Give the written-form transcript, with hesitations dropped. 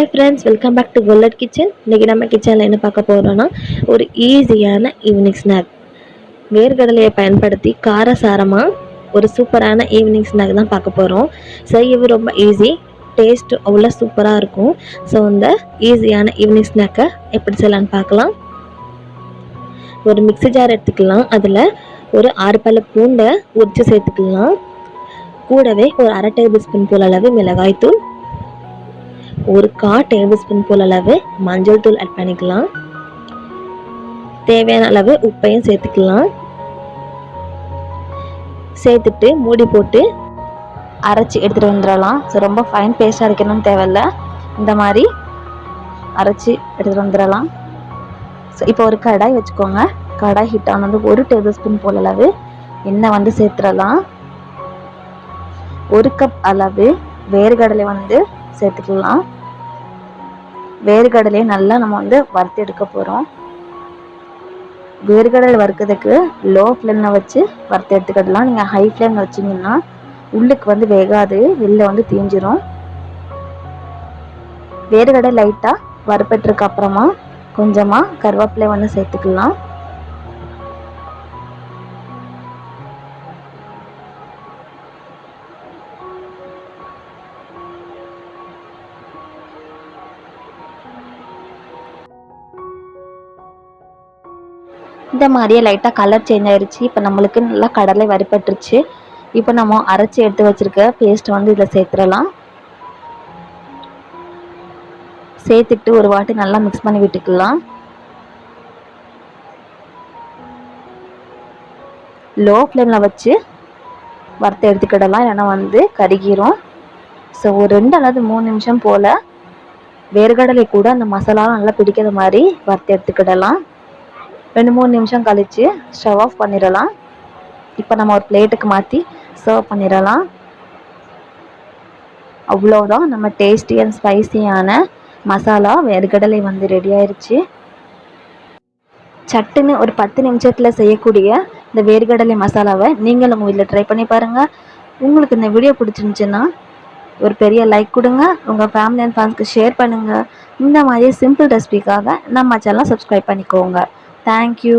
Hi friends, welcome back to Kullad kitchen. இன்றைக்கி நம்ம கிச்சனில் என்ன பார்க்க போகிறோன்னா, ஒரு ஈஸியான ஈவினிங் ஸ்நாக். வேர்க்கடலையை பயன்படுத்தி காரசாரமாக ஒரு சூப்பரான ஈவினிங் ஸ்நாக் தான் பார்க்க போகிறோம். செய்யவும் ரொம்ப ஈஸி, டேஸ்ட் அவ்வளோ சூப்பராக இருக்கும். ஸோ இந்த ஈஸியான ஈவினிங் ஸ்நாக்கை எப்படி செய்யலான்னு பார்க்கலாம். ஒரு மிக்ஸி ஜார் எடுத்துக்கலாம். அதில் ஒரு 6 பல்லு பூண்டை உரித்து சேர்த்துக்கலாம். கூடவே ஒரு 1/2 டேபிள் ஸ்பூன் போல் அளவு மிளகாய்த்தூள், ஒரு 1/4 டேபிள் ஸ்பூன் போல் அளவு மஞ்சள் தூள் ஆட் பண்ணிக்கலாம். தேவையான அளவு உப்பையும் சேர்த்துக்கலாம். சேர்த்துட்டு மூடி போட்டு அரைச்சி எடுத்துகிட்டு வந்துடலாம். ஸோ ரொம்ப ஃபைன் பேஸ்ட்டாக இருக்கணும்னு தேவையில்லை, இந்த மாதிரி அரைச்சி எடுத்துகிட்டு வந்துடலாம். ஸோ இப்போ ஒரு கடாய் வச்சுக்கோங்க. கடாய் ஹீட் ஆனது 1 டேபிள் ஸ்பூன் போல் அளவு எண்ணெய் சேர்த்துடலாம். 1 கப் அளவு வேர்க்கடலை சேர்த்துக்கலாம். வேர்க்கடலையை நல்லா நம்ம வறுத்து எடுக்க போகிறோம். வேர்க்கடலை வறுக்கிறதுக்கு லோ ஃப்ளேமில் வச்சு வறுத்து எடுத்துக்கிடலாம். நீங்கள் ஹை ஃப்ளேமில் வச்சிங்கன்னா உள்ளுக்கு வேகாது, வெளில தீஞ்சிரும். வேர்க்கடலை லைட்டாக வறுப்பட்டுருக்கு அப்புறமா கொஞ்சமாக கருவேப்பிலை சேர்த்துக்கலாம். இந்த மாதிரியே லைட்டாக கலர் சேஞ்ச் ஆயிடுச்சு. இப்போ நம்மளுக்கு நல்லா கடலை வறுப்பட்டுருச்சு. இப்போ நம்ம அரைச்சி எடுத்து வச்சுருக்க பேஸ்ட் இதில் சேர்த்துடலாம். சேர்த்துட்டு ஒரு வாட்டி நல்லா மிக்ஸ் பண்ணி விட்டுக்கலாம். லோ ஃப்ளேமில் வச்சு வறுத்து எடுத்துக்கிடலாம், இல்லைன்னா கருகிரும். ஸோ ஒரு 2 அல்லது 3 நிமிஷம் போல் வேர்க்கடலை கூட அந்த மசாலாலாம் நல்லா பிடிக்கிற மாதிரி வறுத்து எடுத்துக்கிடலாம். 2-3 நிமிஷம் கழித்து ஸ்டவ் ஆஃப் பண்ணிடலாம். இப்போ நம்ம ஒரு பிளேட்டுக்கு மாற்றி சர்வ் பண்ணிடலாம். அவ்வளோதான், நம்ம டேஸ்டி அண்ட் ஸ்பைசியான மசாலா வேர்க்கடலை ரெடி ஆயிடுச்சு. சட்டுன்னு ஒரு 10 நிமிஷத்தில் செய்யக்கூடிய இந்த வேர்க்கடலை மசாலாவை நீங்களும் உங்கள் வீட்டில் ட்ரை பண்ணி பாருங்கள். உங்களுக்கு இந்த வீடியோ பிடிச்சிருந்துச்சுன்னா ஒரு பெரிய லைக் கொடுங்க. உங்கள் ஃபேமிலி அண்ட் ஃப்ரெண்ட்ஸ்க்கு ஷேர் பண்ணுங்கள். இந்த மாதிரி சிம்பிள் ரெசிபிக்காக நம்ம சேனலை சப்ஸ்கிரைப் பண்ணிக்கோங்க. Thank you.